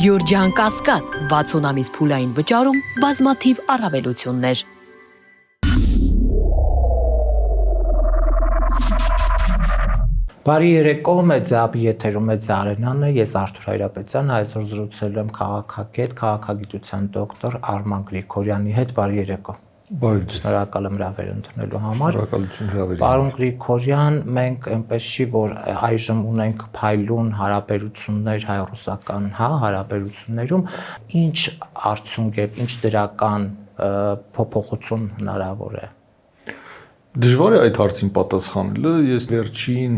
Գյուրջան Կասկադ 60 ամիս փուլային վճարում բազմաթիվ առավելություններ։ Բարի երեկո, մեծապի եթերում է Արենանը, ես Արթուր Հայրապետյան, այսօր զրուցել եմ քաղաքագետ, քաղաքագիտության դոկտոր Արման Գրիգորյանի հետ, բարի երեկո։ Բարի ձեզ։ Շնորհակալ եմ հրավեր ընդունելու համար։ Շնորհակալություն հրավերի։ Պարոն Գրիգորյան, մենք այնպես չի, որ այժմ ունենք փայլուն հարաբերություններ հայ-ռուսական, հարաբերություններում, ինչ արդյունք է, ինչ դրական փոփոխություն հնարավոր է։ Դժվար է այդ հարցին պատասխանելը, ես վերջին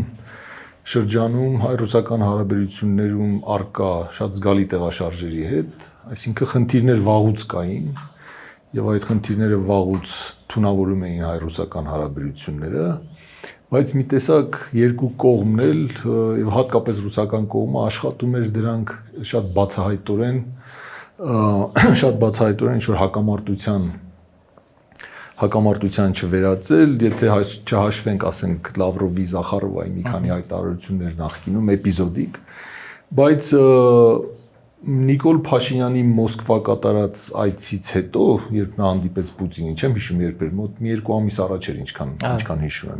շրջանում հայ-ռուսական հարաբերություններում արկա շատ զգալի տեղաշարժերի հետ, այսինքն խնդիրներ վաղուց կային եւ այդ խնդիրները վաղուց թունավորում էին հայ-ռուսական հարաբերությունները, բայց մի տեսակ երկու կողմն էլ եւ հատկապես ռուսական կողմը աշխատում էր դրանք շատ բացահայտորեն ինչ-որ հակամարտության չվերածել, եթե չհաշվենք, ասենք, Լավրովի, Զախարովայի մի քանի հայտարարություններ նախկինում էպիզոդիկ, բայց Նիկոլ Փաշինյանի Մոսկվա կատարած այցից հետո, երբ նա հանդիպեց Պուտինին, չեմ հիշում երբ էր, մոտ մի 2 ամիս առաջ էր, ինչքան հիշում եմ,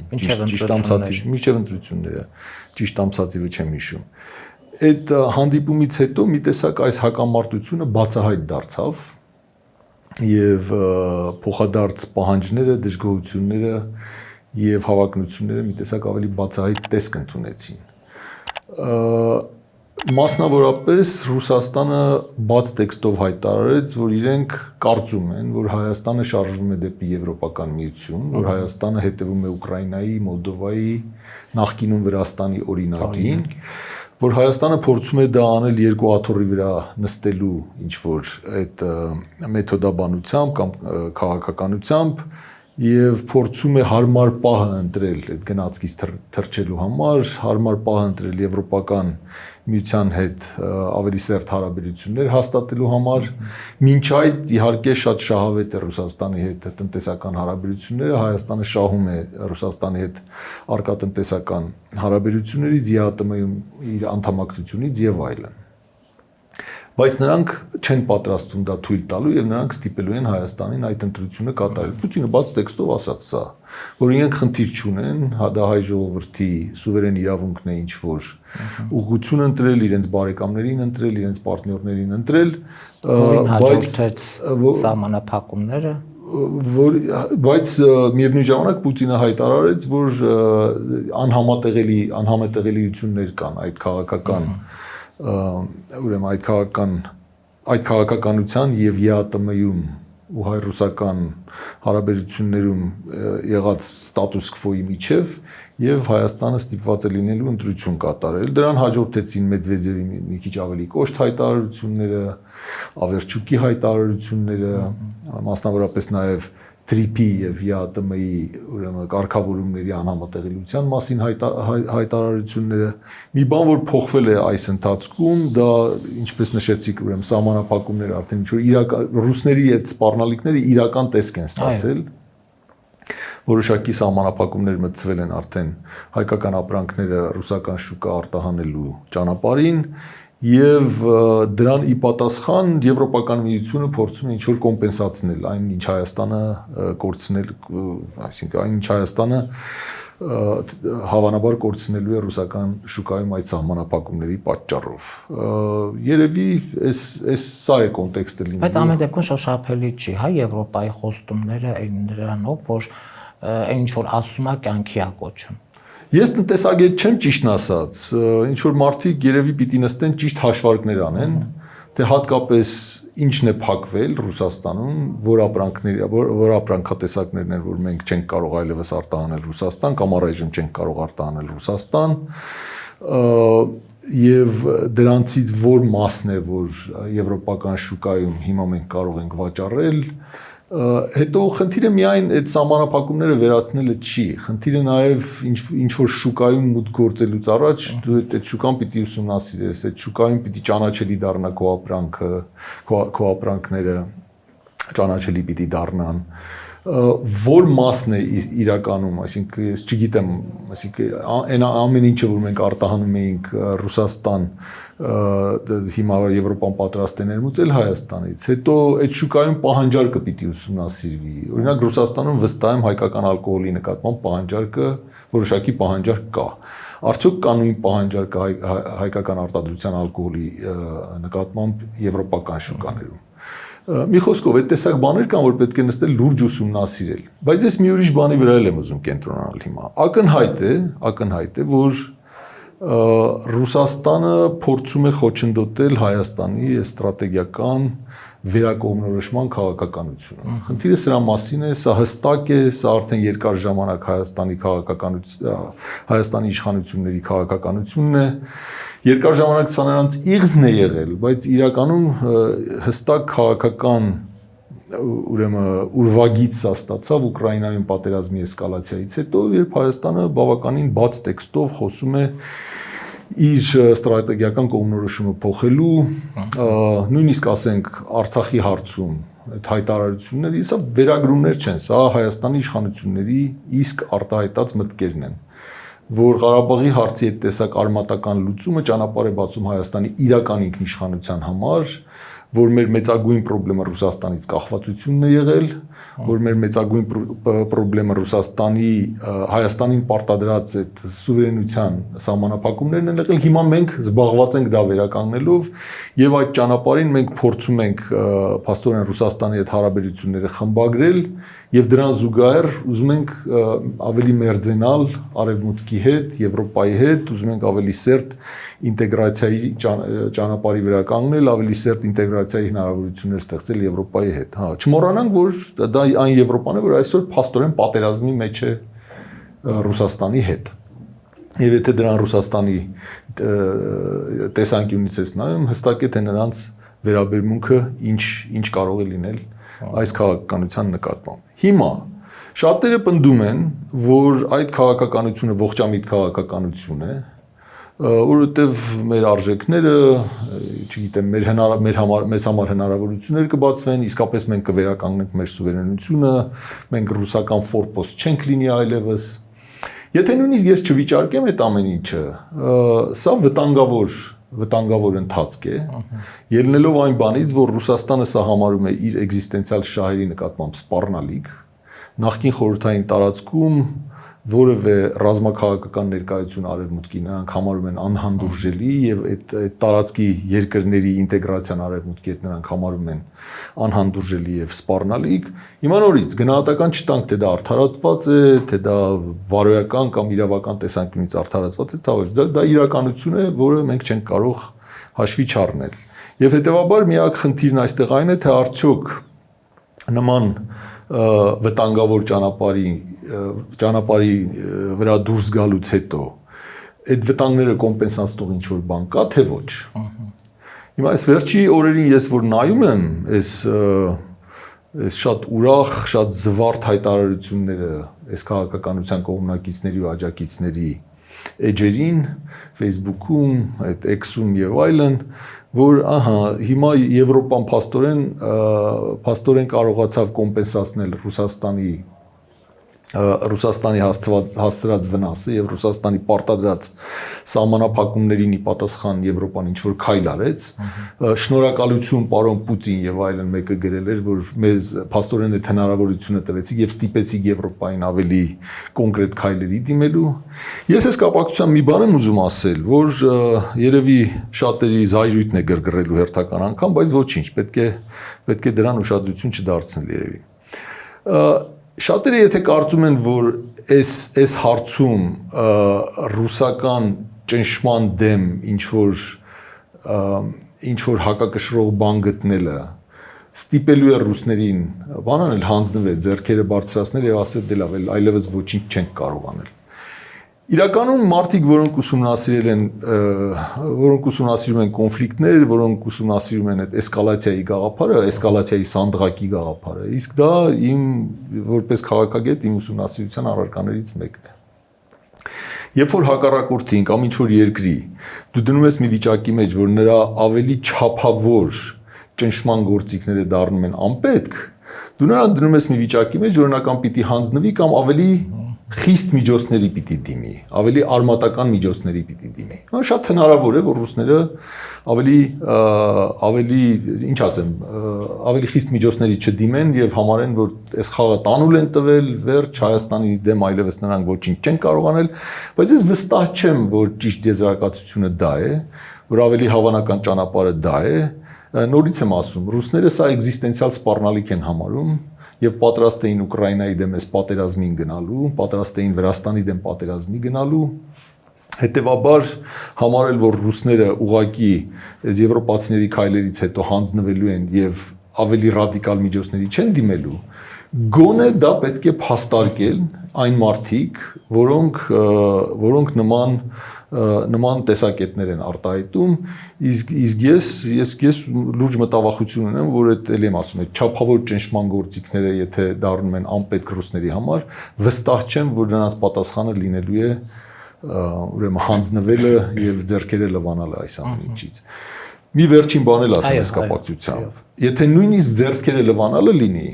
մինչև ընտրությունները, ճիշտ ամսացիվը չեմ հիշում։ Այդ հանդիպումից հետո մի տեսակ այս հակամարտությունը բացահայտ դարձավ եւ փոխադարձ պահանջները, դժգոհությունները եւ հավակնությունները մի տեսակ ավելի բացահայտ տեսք ընդունեցին։ Մասնավորապես Ռուսաստանը բաց տեքստով հայտարարեց, որ իրենք կարծում են, որ Հայաստանը շարժվում է դեպի Եվրոպական միություն, որ Հայաստանը հետևում է Ուկրաինայի, Մոլդովայի, նախկինում Վրաստանի օրինակին, որ Հայաստանը փորձում է դա անել երկու աթոռի վրա նստելու ինչ-որ այդ մեթոդաբանությամբ կամ քաղաքականությամբ եւ փորձում է հարմար պահը ընտրել այդ գնացքից թռչելու համար, հարմար պահը ընտրել Եվրոպական միության հետ ավելի սերտ հարաբերություններ հաստատելու համար, մինչ այդ իհարկե շատ շահավետ է Ռուսաստանի հետ տնտեսական հարաբերությունները, Հայաստանը շահում է Ռուսաստանի հետ առկա տնտեսական հարաբերություններից, ԵԱՏՄ-ում իր անդամակցությունից եւ այլն։ Բայց նրանք չեն պատրաստվում դա թույլ տալու եւ նրանք ստիպելու են Հայաստանին այդ ընտրությունը կատարել։ Պուտինը բաց տեքստով ասաց սա, որ իրենք խնդիր չունեն, դա հայ ժողովրդի սուվերեն իրավունքն է ինչ-որ ուղղություն ընտրել, իրենց բարեկամներին ընտրել, իրենց պարտներներին ընտրել, հաջորդեց սահմանափակումները, բայց միևնույն ժամանակ Պուտինը հայտարարեց, որ անհամատեղելիություններ կան այդ քաղաքական ուրեմն այդ քաղաքականության եւ ԵԱՏՄ-ում ու հայ-ռուսական հարաբերություններում եղած ստատուս քվոյի միջև եւ Հայաստանը ստիպված է լինելու ընտրություն կատարել։ Դրան հաջորդեցին Մեդվեդևի մի քիչ ավելի կոշտ հայտարարությունները, Ավերչուկի հայտարարությունները, մասնավորապես նաեւ տրիպի եւ ԵԱՏՄ-ի ուրեմն կարգավորումների անհամատեղելիության մասին հայտարարությունները, մի բան որ փոխվել է այս ընթացքում, դա ինչպես նշեցիք, ուրեմն սահմանափակումները արդեն ինչ-որ ռուսների այդ սպառնալիքները իրական տեսք են ստացել, որոշակի սահմանափակումներ մտցվել են արդեն հայկական ապրանքները ռուսական շուկա արտահանելու ճանապարհին եւ դրան ի պատասխան Եվրոպական միությունը փորձում է ինչ-որ կոմպենսացնել այն, ինչ Հայաստանը կորցնել, այսինքն այն, ինչ Հայաստանը հավանաբար կորցնելու է ռուսական շուկայում այդ սահմանափակումների պատճառով։ Երևի սա է կոնտեքստը լինելու։ Բայց ամեն դեպքում շոշափելի չի, Եվրոպայի խոստումները այն նրանով, որ ինչ որ ասում է կյանքի է կոչում։ Ես տնտեսագետ չեմ, ճիշտն ասած, ինչ որ մարդիկ երևի պիտի նստեն ճիշտ հաշվարկներ անեն, թե հատկապես ինչն է փակվել Ռուսաստանում, որ ապրանքատեսակներն են, որ մենք չենք կարող այլևս արտահանել Ռուսաստան կամ առայժմ չենք կարող արտահանել Ռուսաստան, եւ դրանցից որ մասն է, որ եվրոպական շուկայում հիմա մենք կարող ենք վաճառել, հետո խնդիրը միայն այդ սահմանափակումները վերացնելը չի, խնդիրը նաև ինչ որ շուկայում մուտք գործելուց առաջ դու այդ շուկան պիտի ուսումնասիրես, այդ շուկայում պիտի ճանաչելի դառնա քո ապրանքները, ճանաչելի պիտի դառնան, որ մասն է իրականում, այսինքն ես չգիտեմ, այսինքն այն ամեն ինչը որ մենք արտահանում էինք Ռուսաստան, հիմա Եվրոպան պատրաստ է ներմուծել Հայաստանից, հետո այդ շուկայում պահանջարկը պիտի ուսումնասիրվի։ Օրինակ Ռուսաստանում վստահ եմ հայկական ալկոհոլի նկատմամբ պահանջարկը որոշակի պահանջարկ կա։ Արդյոք կա նույն պահանջարկը հայկական արտադրության ալկոհոլի նկատմամբ եվրոպական շուկաներում։ Մի խոսքով այդ տեսակ բաներ կան, որ պետք է նստել լուրջ ուսումնասիրել։ Բայց ես մի ուրիշ բանի վրա եմ ուզում կենտրոնանալ հիմա։ Ակնհայտ է, որ Ռուսաստանը փորձում է խոչընդոտել Հայաստանի ստրատեգիական վերակողմնորոշման քաղաքականությունը։ Խնդիրը սրա մասին է, սա հստակ է, սա արդեն երկար ժամանակ Հայաստանի իշխանությունների քաղաքականությունն է։ Երկար ժամանակ սա նրանց իղձն է եղել, բայց իրականում հստակ քաղաքական ուրեմն ուրվագիծ սա ստացավ Ուկրաինայում պատերազմի էսկալացիայից հետո, երբ Հայաստանը բավականին բաց տեքստով խոսում է իր ստրատեգիական կողմնորոշումը փոխելու, նույնիսկ ասենք Արցախի հարցում այդ հայտարարությունները, սա վերագրումներ չեն, սա Հայաստանի իշխանությունների իսկ արտահայտած մտքերն են, որ Ղարաբաղի հարցի այդ տեսակ արմատական լուծումը ճանապարհ է բացում Հայաստանի իրական ինքնիշխանության համար, որ մեր մեծագույն խնդիրը Ռուսաստանից կախվածությունն է եղել, որ մեր մեծագույն խնդիրը Ռուսաստանի Հայաստանին պարտադրած այդ սուվերենության սահմանափակումներն են եղել, հիմա մենք զբաղված ենք դա վերականգնելով եւ այդ ճանապարհին մենք փորձում ենք փաստորեն Ռուսաստանի հետ հարաբերությունները խմբագրել եւ դրան զուգահեռ ուզում ենք ավելի մերձենալ Արևմուտքի հետ, Եվրոպայի հետ, ուզում ենք ավելի սերտ ինտեգրացիայի ճանապարհի վրա կանգնել, ավելի սերտ ինտեգրացիայի հնարավորություններ ստեղծել Եվրոպայի հետ։ Հա, չմոռանանք, որ դա այն Եվրոպան է, որ այսօր փաստորեն պատերազմի մեջ է Ռուսաստանի հետ։ Եվ եթե դրան Ռուսաստանի տեսանկյունից ես նայում, հստակ է թե նրանց վերաբերմունքը ինչ կարող է լինել այս քաղաքականության նկատմամբ։ Հիմա շատերը պնդում են, որ այդ քաղաքականությունը ողջամիտ քաղաքականություն է, որովհետև մեր արժեքները, չգիտեմ, մեզ համար հնարավորություններ կբացվեն, իսկապես մենք կվերականգնենք մեր սուվերենությունը, մենք ռուսական ֆորպոստ չենք լինի այլևս։ Եթե նույնիսկ ես չվիճարկեմ այդ ամեն ինչը, սա վտանգավոր ընթացք է, ելնելով այն բանից, որ Ռուսաստանը սա համարում է իր էգզիստենցիալ շահերի նկատմամբ սպառնալիք, նախկին խորհրդային տարածքում որևէ ռազմաքաղաքական ներկայություն արևմուտքի նրանք համարում են անհանդուրժելի եւ այդ տարածքի երկրների ինտեգրացիան արևմուտքի հետ նրանք համարում են անհանդուրժելի եւ սպառնալիք։ Հիմա նորից գնահատական չտանք թե դա արդարացված է, թե դա բարոյական կամ իրավական տեսանկյունից արդարացված է, ցավոք, դա իրականություն է, որը մենք չենք կարող հաշվի չառնել։ Եվ հետեւաբար միակ խնդիրն այստեղ այն է, թե արդյոք նման վտանգավոր ճանապարհի վրա դուրս գալուց հետո այդ վտանգները կոմպենսացնող ինչ-որ բան կա, թե ոչ։ Հիմա այս վերջի օրերին ես որ նայում եմ այս շատ ուրախ, շատ զվարթ հայտարարությունները այս քաղաքականության կողմնակիցների ու աջակիցների էջերին, Facebook-ում, այդ X-ում եւ այլն, որ հիմա Եվրոպան փաստորեն կարողացավ կոմպենսացնել Ռուսաստանի հասցրած վնասը եւ Ռուսաստանի պարտադրած սահմանափակումներին ի պատասխան Եվրոպան ինչ-որ քայլ արեց։ Շնորհակալություն պարոն Պուտին եւ այլն մեկը գրել էր, որ մեզ փաստորեն այդ հնարավորությունը տվեցիք եւ ստիպեցիք Եվրոպային ավելի կոնկրետ քայլերի դիմելու։ Ես այս կապակցությամբ մի բան եմ ուզում ասել, որ երևի շատերի զայրույթն է գրգռելու հերթական անգամ, բայց ոչինչ, պետք է դրան ուշադրություն չդարձնել երևի։ Շատերը եթե կարծում են, որ այս հարցում ռուսական ճնշման դեմ ինչ-որ հակակշռող բան գտնելը ստիպելու է ռուսներին բան անել, հանձնվել, ձեռքերը բարձրացնել եւ ասել դե լավ, այլևս ոչինչ չենք կարող անել։ Իրականում մարդիկ, որոնք ուսումնասիրում են կոնֆլիկտներ, որոնք ուսումնասիրում են այդ էսկալացիայի գաղափարը, էսկալացիայի սանդղակի գաղափարը, իսկ դա իմ որպես քաղաքագետ իմ ուսումնասիրության առարկաներից մեկն է։ Երբ որ հակառակորդին կամ ինչ-որ երկրի դու դնում ես մի վիճակի մեջ, որ նրա ավելի չափավոր ճնշման գործիքները դառնում են անպետք, դու նրան դնում ես մի վիճակի մեջ, օրինական պիտի հանձնվի կամ ավելի խիստ միջոցների պիտի դիմի, ավելի արմատական միջոցների պիտի դիմի։ Շատ հնարավոր է, որ ռուսները ավելի, ինչ ասեմ, ավելի խիստ միջոցների չդիմեն եւ համարեն, որ այս խաղը տանուլ են տվել, վերջ Հայաստանի դեմ այլևս նրանք ոչինչ չեն կարող անել, բայց ես վստահ չեմ, որ ճիշտ եզրակացությունը դա է, որ ավելի հավանական ճանապարհը դա է։ Նորից եմ ասում, ռուսները սա էգզիստենցիալ սպառնալիք են համարում եւ պատրաստ էին Ուկրաինայի դեմ այս պատերազմին գնալու, պատրաստ էին Վրաստանի դեմ պատերազմի գնալու։ Հետևաբար համարել, որ ռուսները ուղակի այս եվրոպացիների քայլերից հետո հանձնվելու են եւ ավելի ռադիկալ միջոցների չեն դիմելու, գոնե դա պետք է փաստարկել այն մարդիկ, որոնք նման տեսակետներ են արտահայտում, իսկ ես լուրջ մտավախություն ունեմ, որ այդ էլի եմ ասում, այդ չափավոր ճնշման գործիքները, եթե դառնում են անպետք ռուսների համար, վստահ չեմ, որ նրանց պատասխանը լինելու է ուրեմն հանձնվելը եւ ձեռքերը լվանալը այս ամեն ինչից։ Մի վերջին բան էլ ասեմ այս կապակցությամբ։ Եթե նույնիսկ ձեռքերը լվանալը լինի,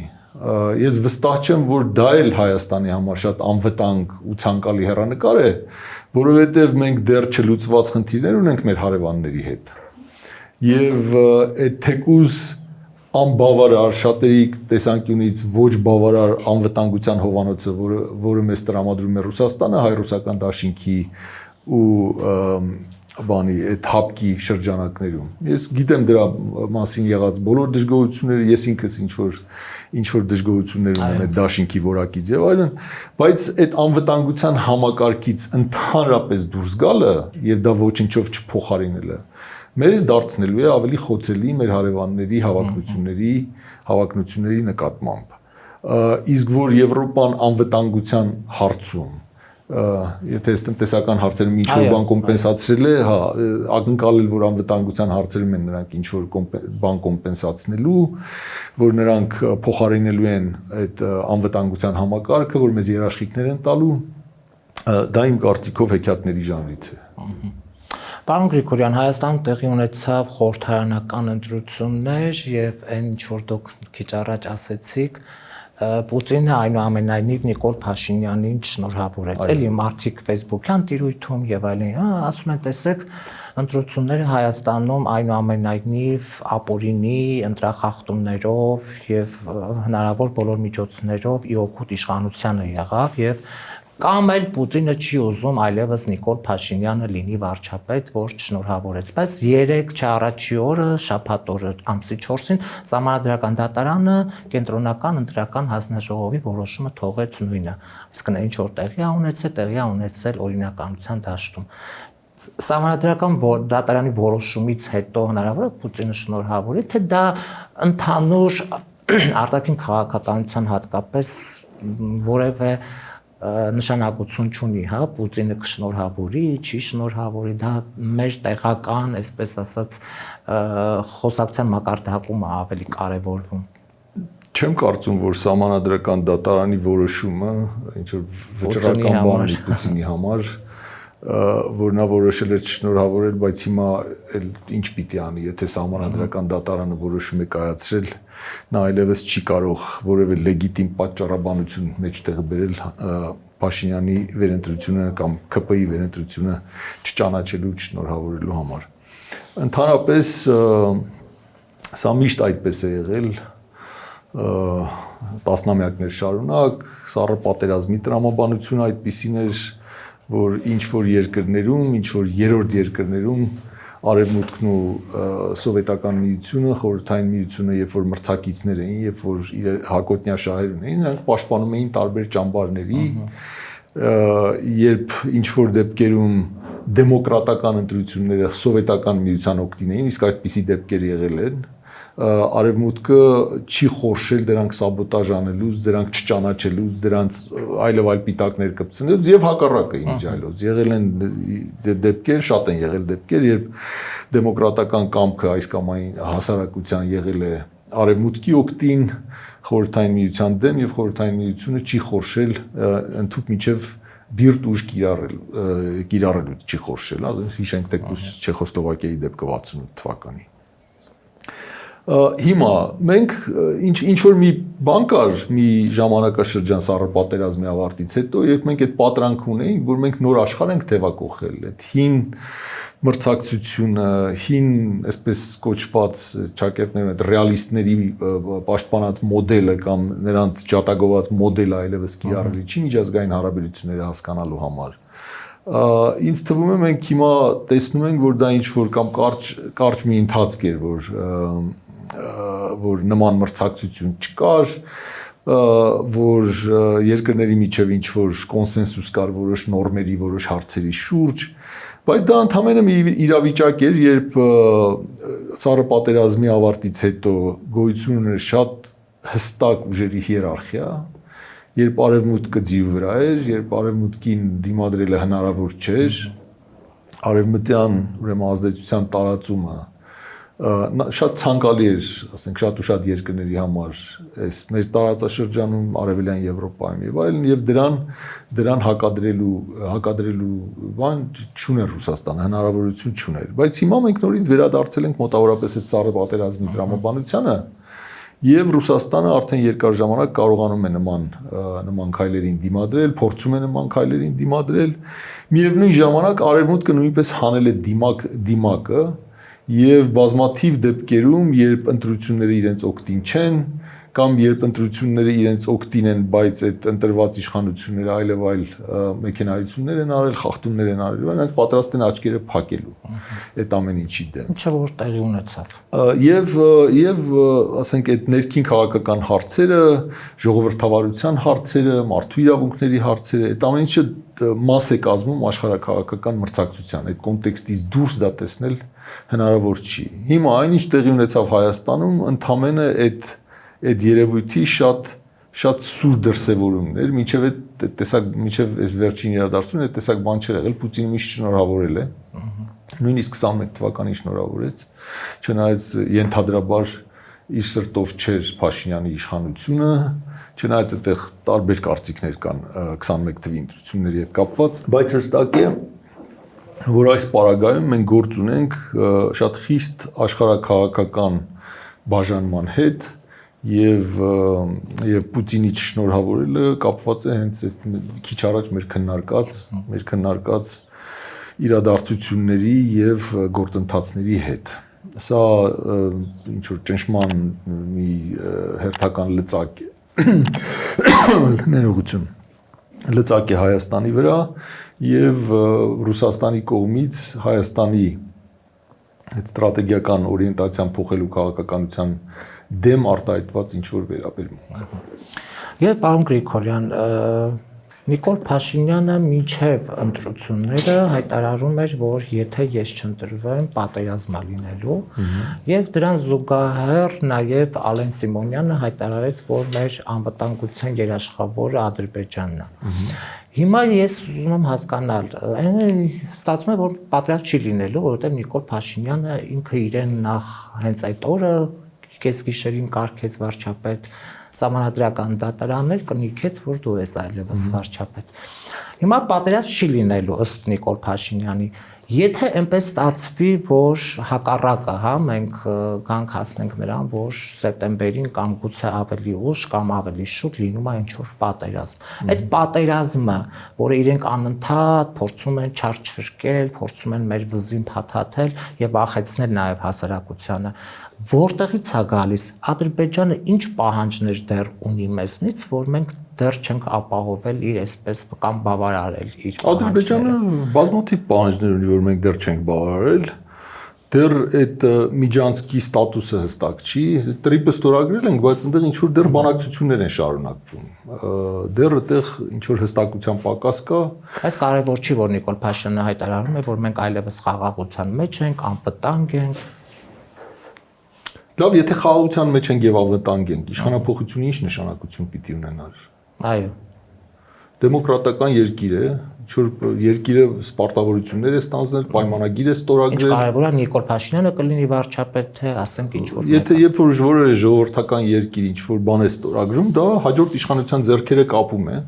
ես վստահ չեմ, որ դա էլ Հայաստանի համար շատ անվտանգ ու ցանկալի հեռանկար է, որովհետև մենք դեռ չլուծված խնդիրներ ունենք մեր հարևանների հետ։ Եվ այդ թեկուզ անբավարար շատերի տեսանկյունից ոչ բավարար անվտանգության հովանոցը, որը մեզ տրամադրում է Ռուսաստանը, հայ-ռուսական դաշինքի ու այդ հապկի շրջանակներում։ Ես գիտեմ դրա մասին եղած բոլոր դժգոհությունները, ես ինքս ինչ որ դժգոհություններ ունեմ այդ դաշինքի որակից եւ այլն, բայց այդ անվտանգության համակարգից ընդհանրապես դուրս գալը եւ դա ոչինչով չփոխարինելը մեզ դարձնելու է ավելի խոցելի մեր հարևանների հավակնությունների նկատմամբ։ Իսկ որ Եվրոպան անվտանգության հարցում եթե այս տնտեսական հարցերում ինչ-որ բան կոմպենսացրել է, հա, ակնկալել, որ անվտանգության հարցերում են նրանք ինչ-որ բան կոմպենսացնելու, որ նրանք փոխարինելու են այդ անվտանգության համակարգը, որ մեզ երաշխիքներ են տալու, դա իմ կարծիքով հեքիաթների ժանրից է։ Պարոն Գրիգորյան, Հայաստանում տեղի ունեցավ խորհրդարանական ընտրություններ եւ այն ինչ որ դուք քիչ առաջ ասեցիք, Պուտինը այնուամենայնիվ Նիկոլ Փաշինյանին շնորհավորեց։ Էլի մարդիկ Facebook-յան տիրույթում եւ այլն, ասում են, տեսեք, ընտրությունները Հայաստանում այնուամենայնիվ ապօրինի ընտրախախտումներով եւ հնարավոր բոլոր միջոցներով ի օգուտ իշխանությանը եղավ եւ կամ էլ Պուտինը չի ուզում այլևս Նիկոլ Փաշինյանը լինի վարչապետ, որ շնորհավորեց, բայց 3 չառաջի օրը, շաբաթ օրը ամսի 4-ին Սահմանադրական դատարանը կենտրոնական ընտրական հանձնաժողովի որոշումը թողեց նույնը, իսկ նա ինչ որ տեղի է ունեցել օրինականության դաշտում։ Սահմանադրական դատարանի որոշումից հետո հնարավոր է Պուտինը շնորհավորի, թե դա ընդհանուր արտաքին քաղաքականության հատկապես որևէ նշանակություն չունի, հա, Պուտինը կշնորհավորի, չի շնորհավորի, դա մեր տեղական, այսպես ասած, խոսակցության մակարդակում է ավելի կարևորվում։ Չեմ կարծում, որ Սահմանադրական դատարանի որոշումը ինչ որ վճռական բան է Պուտինի համար, որ նա որոշել է շնորհավորել, բայց հիմա ինչ պիտի անի, եթե Սահմանադրական դատարանը որոշում է կայացրել, նա այլևս չի կարող որևէ լեգիտիմ պատճառաբանություն մեջտեղ բերել Փաշինյանի վերընտրությունը կամ ԿՊ-ի վերընտրությունը չճանաչելու, չշնորհավորելու համար։ Ընդհանրապես սա միշտ այդպես է եղել տասնամյակներ շարունակ, սառը պատերազմի տրամաբանությունը այդպիսին էր, որ ինչ որ երկրներում, ինչ որ երրորդ երկրներում Արևմուտքն ու Սովետական միությունը, Խորհրդային միությունը, երբ որ մրցակիցներ էին, երբ որ հակոտնյա շահեր ունեին, նրանք պաշտպանում էին տարբեր ճամբարների, երբ ինչ որ դեպքերում դեմոկրատական ընտրությունները Սովետական միության օգտին էին, իսկ այդպիսի դեպքեր եղել են, Արևմուտքը չի խորշել դրանք սաբոտաժ անելուց, դրանք չճանաչելուց, դրանց այլև այլ պիտակներ կպցնելուց եւ հակառակը ինչ այլոց։ Եղել են դեպքեր, շատ են եղել դեպքեր, երբ դեմոկրատական կամքը այս կամ այն հասարակության եղել է Արևմուտքի օգտին, Խորհրդային միության դեմ եւ Խորհրդային միությունը չի խորշել ընդհանուր միջև բիրտ ուժ կիրառելուց չի խորշել, հիշենք թեկուզ Չեխոսլովակիայի դեպքը 68 թվականի։ Հիմա մենք ինչ որ մի բան կար, մի ժամանակաշրջան սառը պատերազմի ավարտից հետո, երբ մենք այդ պատրանք ունեինք, որ մենք նոր աշխարհ ենք թևակողել, այդ հին մրցակցությունը, հին, այսպես կոչված ճակերտներն այդ ռեալիստների պաշտպանած մոդելը կամ նրանց ջատագոված մոդելը այլևս կիրառվի չի միջազգային հարաբերությունները հասկանալու համար։ Ինձ թվում է մենք հիմա տեսնում ենք, որ դա ինչ որ կամ կարճ մի ընթացք էր, որ նման մրցակցություն չկար, որ երկրների միջև ինչ որ կոնսենսուս կար որոշ նորմերի, որոշ հարցերի շուրջ, բայց դա ընդհանրապես մի իրավիճակ էր, երբ սառը պատերազմի ավարտից հետո գոյություն ուներ շատ հստակ ուժերի հիերարխիա, երբ արևմուտքը ձիու վրա էր, երբ արևմուտքին դիմադրելը հնարավոր չէր, արևմտյան ուրեմն ազդեցության տարածումը շատ ցանկալի էր, ասենք շատ ու շատ երկրների համար, այս մեր տարածաշրջանում, արևելյան Եվրոպայում եւ այլն, եւ դրան հակադրելու բան չուներ Ռուսաստանը, հնարավորություն չուներ, բայց հիմա մենք նորից վերադարձել ենք մոտավորապես այդ սառը պատերազմի դրամաբանությանը, եւ Ռուսաստանը արդեն երկար ժամանակ կարողանում է նման քայլերին դիմադրել, փորձում է նման քայլերին դիմադրել, միևնույն ժամանակ արևմուտքը նույնպես հանել է դիմակը եւ բազմաթիվ դեպքերում, երբ ընտրությունները իրենց օգտին չեն, կամ երբ ընտրությունները իրենց օգտին են, բայց այդ ընտրված իշխանությունները այլև այլ մեքենայություններ են արել, խախտումներ են արել, նրանք պատրաստ են աչքերը փակելու այդ ամեն ինչի դեմ։ Ինչը որ տեղի ունեցավ։ Եվ ասենք այդ ներքին քաղաքական հարցերը, ժողովրդավարության հարցերը, մարդու իրավունքների հարցերը, այդ ամեն ինչը մաս է կազմում աշխարհաքաղաքական մրցակցության, այդ կոնտեքստից դուրս դա տեսնել հնարավոր չի։ Հիմա այնինչ տեղի ունեցավ Հայաստանում, ընդհանրապես այդ երևույթի շատ սուր դրսևորումներ, մինչև այս վերջին իրադարձությունը այդ տեսակ բան չէր եղել, Պուտինը միշտ շնորհավորել է, նույնիսկ 21 թվականին շնորհավորեց, չնայած ենթադրաբար իր սրտով չէր Փաշինյանի իշխանությունը, չնայած այդտեղ տարբեր կարծիքներ կան 21 թվականի ընտրությունների հետ կապված, բայց հստակ է, որ այս պարագայում մենք գործ ունենք շատ խիստ աշխարհաքաղաքական բաժանման հետ եւ Պուտինի շնորհավորելը կապված է հենց այդ քիչ առաջ մեր քննարկած իրադարձությունների եւ գործընթացների հետ։ Սա ինչ որ ճնշման մի հերթական լծակ ներողություն լծակ է Հայաստանի վրա եւ Ռուսաստանի կողմից Հայաստանի այդ ստրատեգիական օրիենտացիան փոխելու քաղաքականության դեմ արտահայտված ինչ որ վերաբերմունք։ Եվ պարոն Գրիգորյան, Նիկոլ Փաշինյանը մինչև ընտրությունները հայտարարում էր, որ եթե ես չընտրվեմ, պատերազմ է լինելու, եւ դրան զուգահեռ նաեւ Ալեն Սիմոնյանը հայտարարեց, որ մեր անվտանգության երաշխավորը Ադրբեջանն է։ Հիմա ես ուզում եմ հասկանալ, ստացվում է, որ պատերազմ չի լինելու, որովհետեւ Նիկոլ Փաշինյանը ինքը իրեն նախ հենց այդ օրը կեսգիշերին կարգեց վարչապետ, սահմանադրական դատարաններ կնիքեց, որ դու ես այլևս վարչապետ։ Հիմա պատերազմ չի լինելու ըստ Նիկոլ Փաշինյանի։ Եթե այնպես ստացվի, որ հակառակը, մենք գանք հասնենք նրան, որ սեպտեմբերին կամ գուցե ավելի ուշ կամ ավելի շուտ լինում է ինչ-որ պատերազմ։ Այդ պատերազմը, որը իրենք անընդհատ փորձում են չարչրկել, փորձում են մեր վզին փաթաթել եւ վախեցնել նաեւ հասարակությանը, որտեղից է գալիս, Ադրբեջանը ինչ պահանջներ դեռ ունի մեզնից, որ մենք դեռ չենք ապահովել իր այսպես կամ բավարարել իր Ադրբեջանը բազմաթիվ պահանջներ ունի, որ մենք դեռ չենք բավարարել, դեռ այդ միջանցքի ստատուսը հստակ չի, տրիպը ստորագրել ենք, բայց այնտեղ ինչ որ դեռ բանակցություններ են շարունակվում, դեռ այդտեղ ինչ որ հստակության պակաս կա, բայց կարևոր չի, որ Նիկոլ Փաշինյանը հայտարարում է, որ մենք այլևս խաղաղության մեջ ենք, անվտանգ ենք։ Լավ, եթե խաղաղության մեջ ենք եւ անվտանգ ենք, իշխանապողությունը ինչ նշանակություն պիտի ունենար։ Այո։ Դեմոկրատական երկիր է, ինչ-որ երկիրը սպարտավորություններ է ստանձնել, պայմանագիր է ստորագրել։ Ինչ կարևոր է Նիկոլ Փաշինյանը կլինի վարչապետ, թե ասենք ինչ-որ։ Եթե երբ որ որևէ ժողովրդական երկիր ինչ-որ բան է ստորագրում, դա հաջորդ իշխանության ձեռքերը կապում է։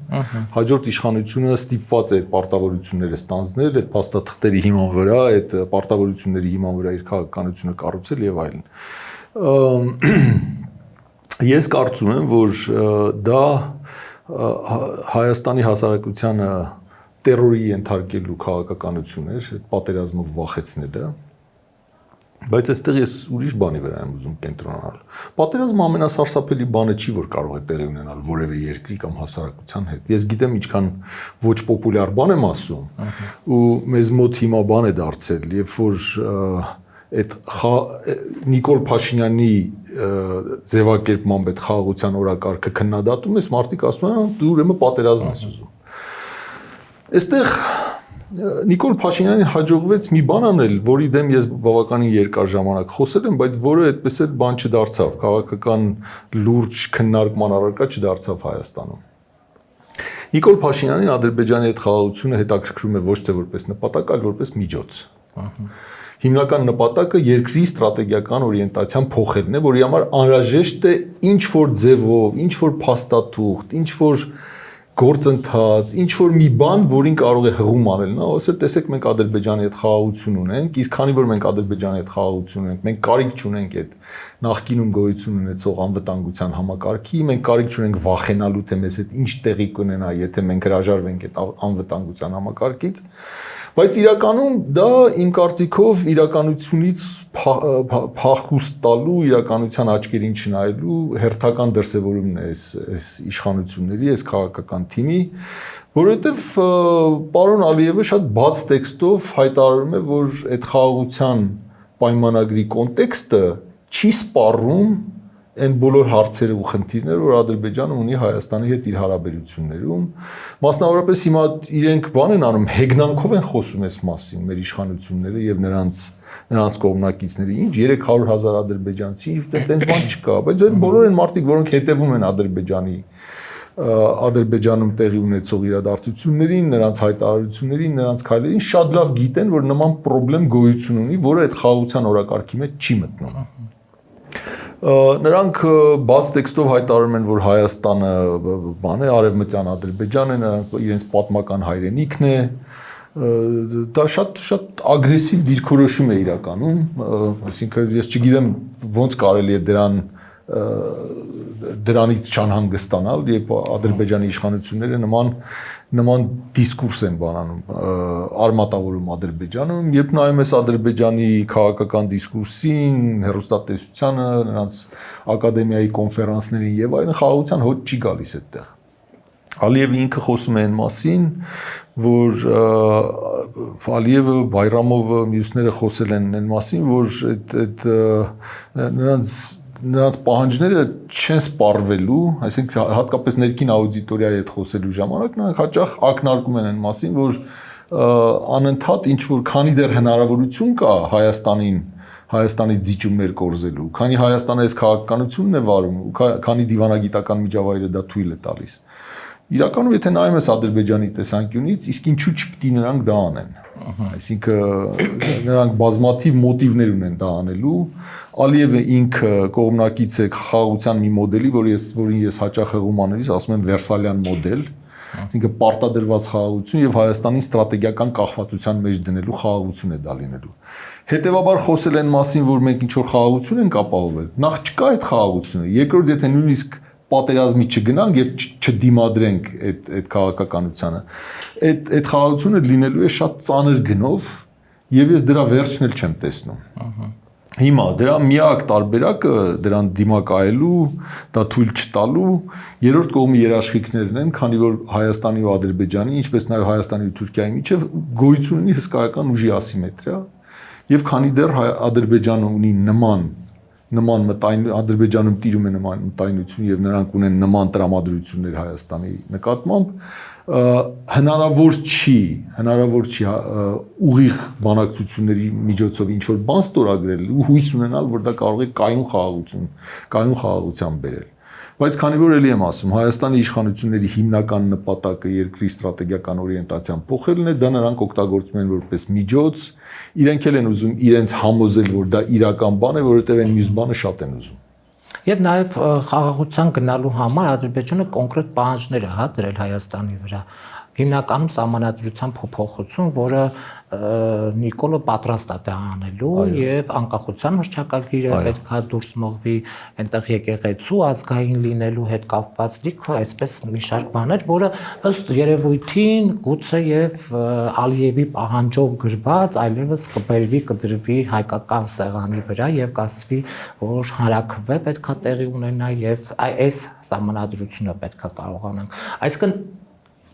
Հաջորդ իշխանությունը ստիպված է պարտավորությունները ստանձնել, այդ փաստաթղթերի հիման վրա, այդ պարտավորությունների հիման վրա իր քաղաքականությունը կառուցել եւ այլն։ Ես կարծում եմ, որ դա Հայաստանի հասարակությանը տերորի ենթարկելու քաղաքականություն էր, այդ պատերազմով վախեցնելը, բայց այստեղ ես ուրիշ բանի վրա եմ ուզում կենտրոնանալ։ Պատերազմը ամենասարսափելի բանը չի, որ կարող է տեղի ունենալ որևէ երկրի կամ հասարակության հետ։ Ես գիտեմ ինչքան ոչ պոպուլյար բան եմ ասում, ու մեզ մոտ հիմա բան է դարձել, երբ որ այդ Նիկոլ Փաշինյանի ձևակերպմամբ այդ խաղաղության օրակարգը քննադատում ես, մարդիկ ասում են, դու ուրեմն պատերազմ ես ուզում։ Այստեղ Նիկոլ Փաշինյանին հաջողվեց մի բան անել, որի դեմ ես բավականին երկար ժամանակ խոսել եմ, բայց որը այդպես էլ բան չդարձավ, քաղաքական լուրջ քննարկման առարկա չդարձավ Հայաստանում։ Նիկոլ Փաշինյանին Ադրբեջանի հետ խաղաղությունը հետաքրքրում է ոչ թե որպես նպատակ, այլ որպես միջոց։ Հիմնական նպատակը երկրի ստրատեգիական օրիենտացիան փոխելն է, որի համար անհրաժեշտ է ինչ-որ ձևով, ինչ-որ փաստաթուղթ, ինչ-որ գործընթաց, ինչ-որ մի բան, որին կարող է հղում անել, նա ասել, տեսեք, մենք Ադրբեջանի հետ խաղաղություն ունենք, իսկ քանի որ մենք Ադրբեջանի հետ խաղաղություն ունենք, մենք կարիք չունենք այդ նախկինում գոյություն ունեցող անվտանգության համակարգի, մենք կարիք չունենք վախենալու, թե մեզ հետ ինչ տեղի կունենա, եթե մենք հրաժարվենք այդ անվտանգության համակարգից, բայց իրականում դա իմ կարծիքով իրականությունից փախուստ տալու, իրականության աչքերին չնայելու հերթական դրսևորումն է այս իշխանությունների, այս քաղաքական թիմի, որովհետև պարոն Ալիևը շատ բաց տեքստով հայտարարում է, որ այդ խաղաղության պայմանագրի կոնտեքստը չի սպառում այն բոլոր հարցերը ու խնդիրները, որ Ադրբեջանը ունի Հայաստանի հետ իր հարաբերություններում, մասնավորապես հիմա իրենք բան են անում, հեգնանքով են խոսում այս մասին, մեր իշխանությունները եւ նրանց կողմնակիցները, ինչ 300,000 ադրբեջանցի, այդպես բան չկա, բայց այն բոլոր են մարդիկ, որոնք հետևում են Ադրբեջանում տեղի ունեցող իրադարձություններին, նրանց հայտարարություններին, նրանց քայլերին, շատ լավ գիտեն, որ նման խնդրեմ գոյություն ունի, որը այդ խաղաղության օրակարգի մեջ չի մտնում։ Նրանք բաց տեքստով հայտարարում են, որ Հայաստանը բան է, արևմտյան Ադրբեջանը, նրանք իրենց պատմական հայրենիքն է, դա շատ ագրեսիվ դիրքորոշում է իրականում, այսինքն ես չգիտեմ ոնց կարելի է դրանից չանհանգստանալ, երբ Ադրբեջանի իշխանությունները նման դիսկուրս են բանանում, արմատավորում Ադրբեջանում, երբ նայում ես Ադրբեջանի քաղաքական դիսկուրսին, հեռուստատեսությանը, նրանց ակադեմիայի կոնֆերանսներին եւ այլն, խաղաղության հոտ չի գալիս այդտեղ։ Ալիևը ինքը խոսում է այն մասին, որ Ալիևը, Բայրամովը, մյուսները խոսել են այն մասին, որ այդ նրանց պահանջները չեն սպառվելու, այսինքն հատկապես ներքին աուդիտորիայի հետ խոսելու ժամանակ նրանք հաճախ ակնարկում են այն մասին, որ անընդհատ ինչ որ քանի դեռ հնարավորություն կա Հայաստանից զիջումներ կորզելու, քանի Հայաստանը այս քաղաքականությունն է վարում, քանի դիվանագիտական միջավայրը դա թույլ է տալիս։ Իրականում եթե նայում ես Ադրբեջանի տեսանկյունից, իսկ ինչու չպիտի նրանք դա անեն։ Այսինքն նրանք բազմաթիվ մոտիվներ ունեն դա անելու։ Ալիևը ինքը կողմնակից է խաղաղության մի մոդելի, որին ես հաճախ հղում անելիս ասում եմ վերսալյան մոդել, այսինքն պարտադրված խաղաղություն եւ Հայաստանի ստրատեգիական կախվածության մեջ դնելու խաղաղություն է դա լինելու։ Հետևաբար խոսել են մասին, որ մենք ինչ որ խաղաղություն ենք ապահովել, նախ չկա այդ խաղաղությունը, երկրորդ եթե նույնիսկ պատերազմի չգնանք եւ չդիմադրենք այդ քաղաքականությանը, այդ խաղաղությունը լինելու է շատ ծանր գնով եւ ես դրա վերջն էլ չեմ տեսնում։ Հիմա դրա միակ տարբերակը դրան դիմակայելու, դա թույլ չտալու երրորդ կողմի երաշխիքներն են, քանի որ Հայաստանի ու Ադրբեջանի, ինչպես նաեւ Հայաստանի ու Թուրքիայի միջև գոյություն ունի հսկայական ուժի ասիմետրիա, եւ քանի դեռ Ադրբեջանը ունի նման Ադրբեջանում տիրում է նման մտայնություն եւ նրանք ունեն նման տրամադրություններ Հայաստանի նկատմամբ, հնարավոր չի ուղիղ բանակցությունների միջոցով ինչ որ բան ստորագրել ու հույս ունենալ, որ դա կարող է կայուն խաղաղության բերել։ Բայց քանի որ էլի եմ ասում, Հայաստանի իշխանությունների հիմնական նպատակը երկրի ստրատեգիական օրիենտացիան փոխելն է, դա նրանք օգտագործում են որպես միջոց, իրենք էլ են ուզում իրենց համոզել, որ դա իրական բան է, որովհետև այն մյուս բանը շատ են ուզում։ Եվ նաև խաղաղության գնալու համար Ադրբեջանը կոնկրետ պահանջներ է դրել Հայաստանի վրա։ հիմնականում սահմանադրության փոփոխություն, որը Նիկոլը պատրաստ է դա անելու եւ անկախության հռչակագիրը պետքա դուրս մղվի, այնտեղ եկեղեցու ազգային լինելու հետ կապված լիքը այսպես մի շարք բաներ, որը ըստ երևույթին գուցե եւ Ալիևի պահանջով գրված այլևս կբերվի, կդրվի հայկական սեղանի վրա եւ կասվի, որ հարաքվե պետքա տեղի ունենա եւ այս սահմանադրությունը պետքա կարողանանք։ Այսինքն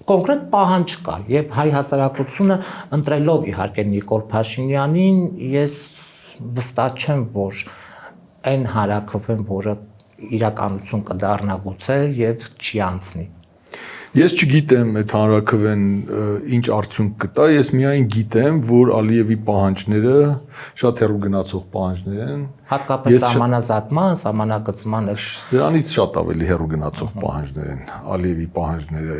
կոնկրետ պահանջ կա եւ հայ հասարակությունը ընտրելով իհարկե Նիկոլ Փաշինյանին ես վստահ չեմ որ այն հարաքվեն որը իրականություն կդառնա գուցե եւ չի անցնի։ Ես չգիտեմ այդ հանրաքվեն ինչ արդյունք կտա, ես միայն գիտեմ, որ Ալիևի պահանջները շատ հեռու գնացող պահանջներ են, հատկապես սահմանազատման, սահմանագծման դրանից շատ ավելի հեռու գնացող պահանջներ են Ալիևի պահանջները։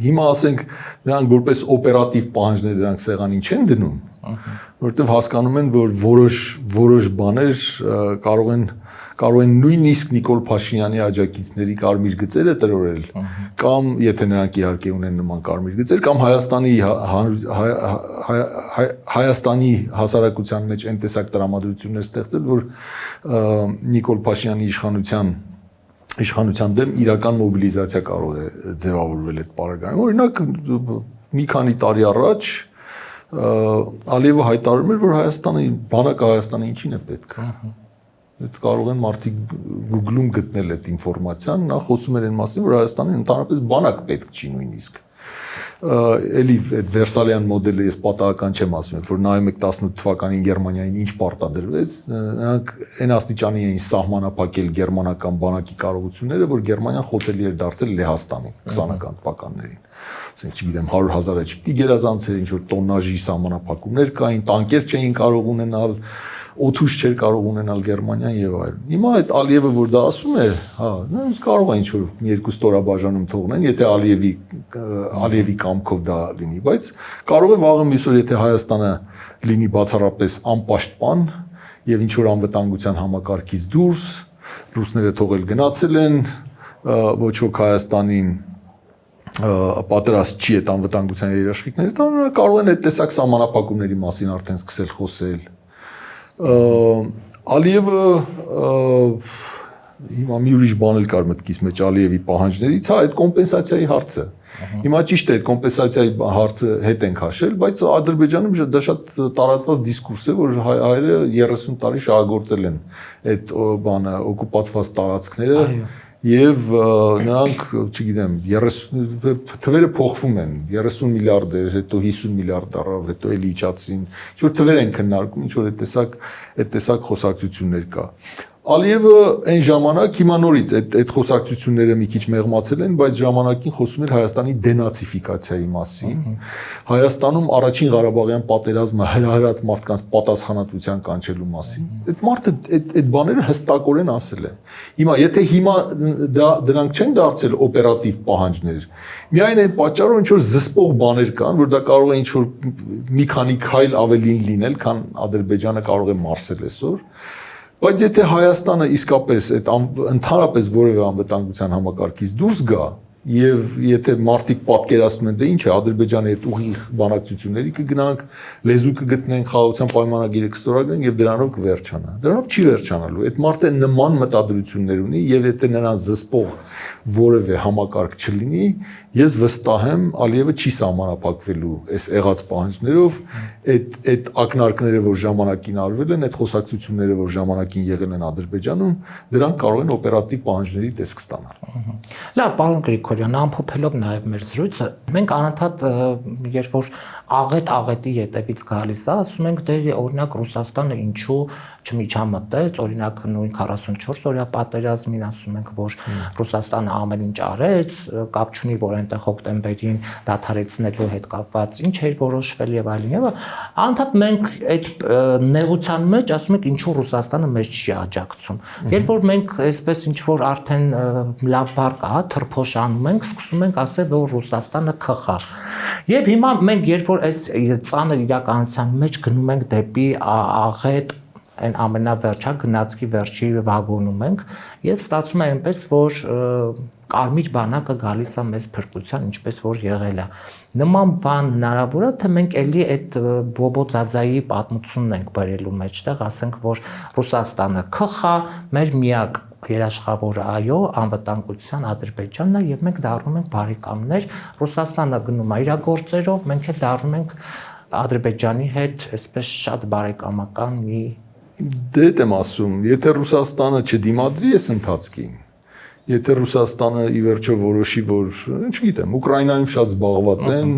Հիմա ասենք նրանք որպես օպերատիվ պահանջներ դրանք սեղանին չեն դնում, որովհետև հասկանում են, որ որոշ բաներ կարող են նույնիսկ Նիկոլ Փաշինյանի աջակիցների կարմիր գծերը տրորել, կամ եթե նրանք իհարկե ունեն նման կարմիր գծեր, կամ Հայաստանի հասարակության մեջ այն տեսակ տրամադրություններ ստեղծել, որ Նիկոլ Փաշինյանի իշխանության դեմ իրական մոբիլիզացիա կարող է ձևավորվել այդ պարագայում։ Օրինակ մի քանի տարի առաջ Ալիևը հայտարարում էր, որ բանակը Հայաստանը ինչին է պետք։ Այդ կարող են մարդիկ Google-ում գտնել այդ ինֆորմացիան, նա խոսում էր այն մասին, որ Հայաստանին ընդհանրապես բանակ պետք չի նույնիսկ։ Էլի այդ Վերսալյան մոդելը ես պատահական չեմ ասում, որ նայում եք 18 թվականին Գերմանիային ինչ պարտադրվեց, նրանք այն աստիճանի էին սահմանափակել գերմանական բանակի կարողությունները, որ Գերմանիան խոցելի էր դարձել Լեհաստանին 20-ական թվականներին։ Ասենք չգիտեմ 100,000-ը չպիտի գերազանցեր, ինչ որ տոննաժի սահմանափակումներ կային, տանկեր չէին կարող ունենալ, օթուշ չէր կարող ունենալ Գերմանիան եւ այլն։ Հիմա այդ Ալիևը որ դա ասում է, նույնիսկ կարող է ինչ որ երկու ստորաբաժանում թողնեն, եթե Ալիևի կամքով դա լինի, բայց կարող է վաղը մյուսօր եթե Հայաստանը լինի բացառապես անպաշտպան եւ ինչ որ անվտանգության համակարգից դուրս, ռուսները թողել գնացել են, ոչ ոք Հայաստանին պատրաստ չի այդ անվտանգության երաշխիքները, դա կարող են այդ տեսակ սահմանափակումների մասին արդեն սկսել խոսել։ Ալիևը հիմա մի ուրիշ բան էլ կար մտքիս մեջ Ալիևի պահանջներից, այդ կոմպենսացիայի հարցը։ Հիմա ճիշտ է, այդ կոմպենսացիայի հարցը հետ են քաշել, բայց Ադրբեջանում դա շատ տարածված դիսկուրս է, որ հայերը 30 տարի շահագործել են այդ բանը օկուպացված տարածքները եւ նրանք, չգիտեմ, 30 թվերը փոխվում են, 30 միլիարդ էր, հետո 50 միլիարդ առավ, հետո էլի իջացին, ինչ որ թվեր են քննարկում, ինչ որ այդ տեսակ խոսակցություններ կա։ Ալիևը այն ժամանակ հիմա նորից այդ խոսակցությունները մի քիչ մեղմացել են, բայց ժամանակին խոսում էր Հայաստանի դենացիֆիկացիայի մասին։ Հայաստանում առաջին Ղարաբաղյան պատերազմը հրահրած մարդկանց պատասխանատվության կանչելու մասին։ Այդ մարդը այդ բաները հստակորեն ասել է։ Հիմա եթե դրանք չեն դարձել օպերատիվ պահանջներ, միայն այն պատճառով ինչ որ զսպող բաներ կան, որ դա կարող է ինչ որ մի քանի քայլ ավելին լինել, քան Ադրբեջանը կարող է մարսել այսօր։ Բայց եթե Հայաստանը իսկապես այդ ընդհանրապես որևէ անվտանգության համակարգից դուրս գա եւ եթե մարդիկ պատկերացնում են, դե ինչ է Ադրբեջանի հետ ուղիղ բանակցությունների կգնանք, լեզու կգտնենք, խաղաղության պայմանագիրը կստորագրենք եւ դրանով կվերջանա։ Դրանով չի վերջանալու։ Այդ մարդը նման մտադրություններ ունի եւ եթե նրան զսպող որևէ համակարգ չլինի, ես վստահ եմ Ալիևը չի սահմանափակվելու այս եղած պահանջներով, այդ ակնարկները, որ ժամանակին արվել են, այդ խոսակցությունները, որ ժամանակին եղել են Ադրբեջանում, դրանք կարող են օպերատիվ պահանջների տեսք ստանալ։ Լավ, պարոն Գրիգորյան, ամփոփելով նաև մեր զրույցը, մենք անընդհատ երբ որ աղետի ետևից գալիս է, ասում ենք դե օրինակ Ռուսաստանը ինչու չմիջամտեց, օրինակ նույն 44 օրյա պատերազմին ասում ենք, որ Ռուսաստանը ամեն ինչ արեց, կապ չունի, որ այնտեղ հոկտեմբերին դադարեցնելու հետ կապված ինչ էր որոշվել եւ այլն։ Եվ անընդհատ մենք այդ նեղության մեջ ասում ենք ինչու Ռուսաստանը մեզ չի աջակցում։ Երբ որ մենք այսպես ինչ որ արդեն լավ բառ կա, թրփոշանում ենք, սկսում ենք ասել, որ Ռուսաստանը քխա։ Եվ հիմա մենք երբ որ այս ծանր իրականության մեջ գնում ենք դեպի աղետ այն ամենավերջա գնացքի վերջի վագոնում ենք եւ ստացվում է այնպես, որ կարմիր բանակը գալիս է մեզ փրկության, ինչպես որ եղել է։ Նման բան հնարավոր է, թե մենք էլի այդ բոբո ձաձայի պատմությունն ենք բերելու մեջտեղ, ասենք, որ Ռուսաստանը քխա, մեր միակ երաշխավորը այո, անվտանգության Ադրբեջանն է եւ մենք դառնում ենք բարեկամներ, Ռուսաստանը գնում է իր գործերով, մենք էլ դառնում ենք Ադրբեջանի հետ այսպես շատ բարեկամական մի Դե եմ ասում, եթե Ռուսաստանը չդիմադրի այս ընթացքին, եթե Ռուսաստանը ի վերջո որոշի, որ, չգիտեմ, Ուկրաինայում շատ զբաղված են,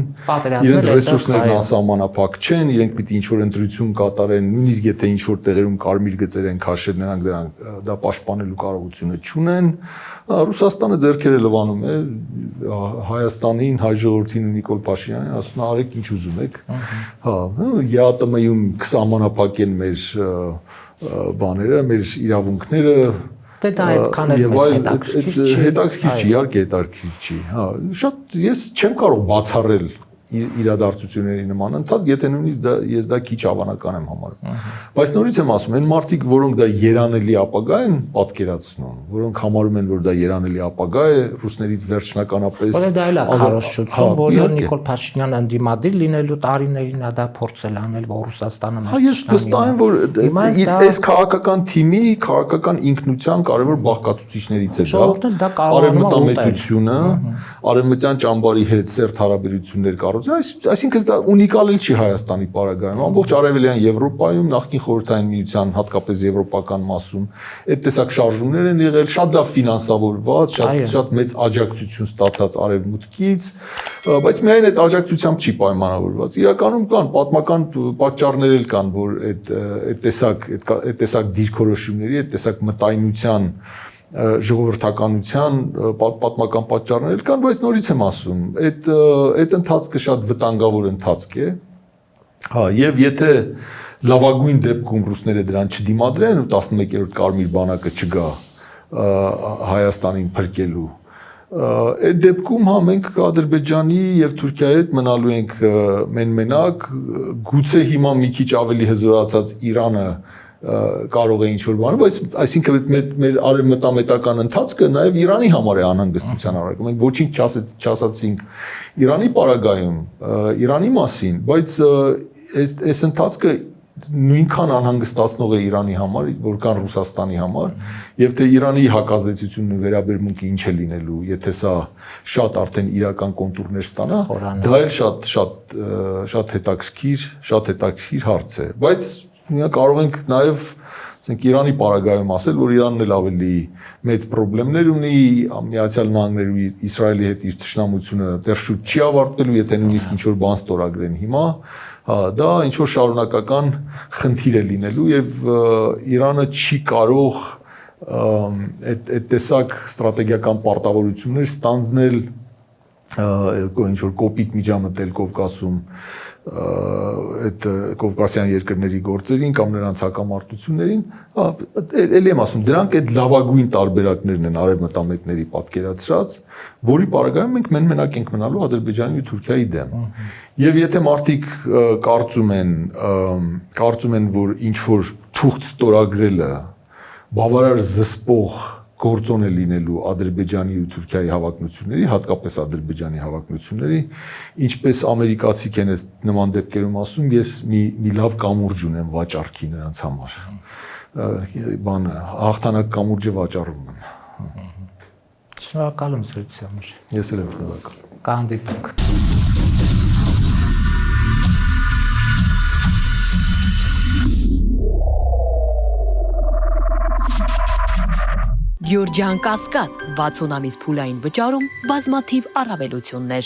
իրենց ռեսուրսներն անսահմանափակ չեն, իրենք պիտի ինչ-որ ընտրություն կատարեն, նույնիսկ եթե ինչ-որ տեղերում կարմիր գծեր են քաշել, նրանք դա պաշտպանելու կարողությունը չունեն, Ռուսաստանը ձեռքերը լվանում է Հայաստանին, հայ ժողովրդին ու Նիկոլ Փաշինյանին, ասում է արեք ինչ ուզում եք, ԵԱՏՄ-ում սահմանափակ են մեր բաները, մեր իրավունքները Դե դա այդքան էլ մեզ հետաքրքիր չի։ Հետաքրքիր չի, իհարկե հետաքրքիր չի։ Հա, շատ ես չեմ կարող բացառել իրադարձությունների նման ընթաց, եթե նույնիսկ ես դա քիչ հավանական եմ համարում։ Բայց նորից եմ ասում, այն մարդիկ, որոնք դա երանելի ապագա են պատկերացնում, որոնք համարում են, որ դա երանելի ապագա է, ռուսներից վերջնականապես Որը դա էլ է քարոզչություն, որը Նիկոլ Փաշինյանը ընդդիմադիր լինելու տարիներին դա փորձել անել, որ Ռուսաստանը Հա, ես վստահ եմ, որ այս քաղաքական թիմի, քաղաքական ինքնության կարևոր բաղկացուցիչներից է դա։ Արևմտամետությունը, արևմտյան ճամբարի հետ սերտ հարաբերություններ Այսինքն դա ունիկալ էլ չի Հայաստանի պարագայում, ամբողջ արևելյան Եվրոպայում, նախկին խորհրդային միության, հատկապես եվրոպական մասում, այդ տեսակ շարժումներ են եղել, շատ լավ ֆինանսավորված, շատ մեծ աջակցություն ստացած արևմուտքից, բայց միայն այդ աջակցությամբ չի պայմանավորված։ Իրականում կան պատմական պատճառներ էլ կան, որ այդ տեսակ դիրքորոշումների, այդ տեսակ մտայնության ժողովրդականության պատմական պատճառներ կան, բայց նորից եմ ասում, այդ ընթացքը շատ վտանգավոր ընթացք է։ Հա, եւ եթե լավագույն դեպքում ռուսները դրան չդիմադրեն ու 11-րդ կարմիր բանակը չգա Հայաստանին փրկելու, այդ դեպքում հա մենք Ադրբեջանի եւ Թուրքիայի հետ մնալու ենք մենակ, գուցե հիմա մի քիչ ավելի հզորացած Իրանը կարող է ինչ-որ բանը, բայց այսինքն մեր արևմտամետական ընթացքը նաև Իրանի համար է անհանգստության առարկա։ Մենք ոչինչ չասացինք Իրանի պարագայում, Իրանի մասին, բայց այս ընթացքը նույնքան անհանգստացնող է Իրանի համար, որքան Ռուսաստանի համար, եւ թե Իրանի հակազդեցությունն ու վերաբերմունքը ինչ է լինելու, եթե սա շատ արդեն իրական կոնտուրներ ստանա, դա էլ շատ հետաքրքիր հարց է, բայց կարող ենք նաև ասենք Իրանի պարագայում ասել, որ Իրանն էլ ավելի մեծ խնդիրներ ունի, Միացյալ Նահանգների ու Իսրայելի հետ իր ճշնամությունը դեռ շուտ չի ավարտվելու, եթե նույնիսկ ինչ-որ բան ստորագրեն հիմա, դա ինչ-որ շարունակական խնդիր է լինելու եւ Իրանը չի կարող այդ տեսակ ստրատեգիական պարտավորություններ ստանձնել ինչ-որ կոպիտ միջամտել Կովկասում այդ կովկասյան երկրների գործերին կամ նրանց հակամարտություններին, ելի եմ ասում, դրանք այդ լավագույն տարբերակներն են արևմտամետների պատկերացրած, որի պարագայում մենք մենակ ենք մնալու Ադրբեջանի ու Թուրքիայի դեմ։ Եվ եթե մարդիկ կարծում են, որ ինչ-որ թուղթ ստորագրելը բավարար զսպող գործոն է լինելու Ադրբեջանի ու Թուրքիայի հավակնությունների, հատկապես Ադրբեջանի հավակնությունների, ինչպես ամերիկացիք են այս նման դեպքերում ասում, ես մի լավ կամուրջ ունեմ վաճառքի նրանց համար։ Հաղթանակ կամուրջը վաճառում եմ։ Շնորհակալ եմ զրույցի համար։ Ես էլ եմ շնորհակալ։ Կհանդիպենք։ Գյուրջան Կասկադ 60 ամիս փուլային վճարում բազմաթիվ առավելություններ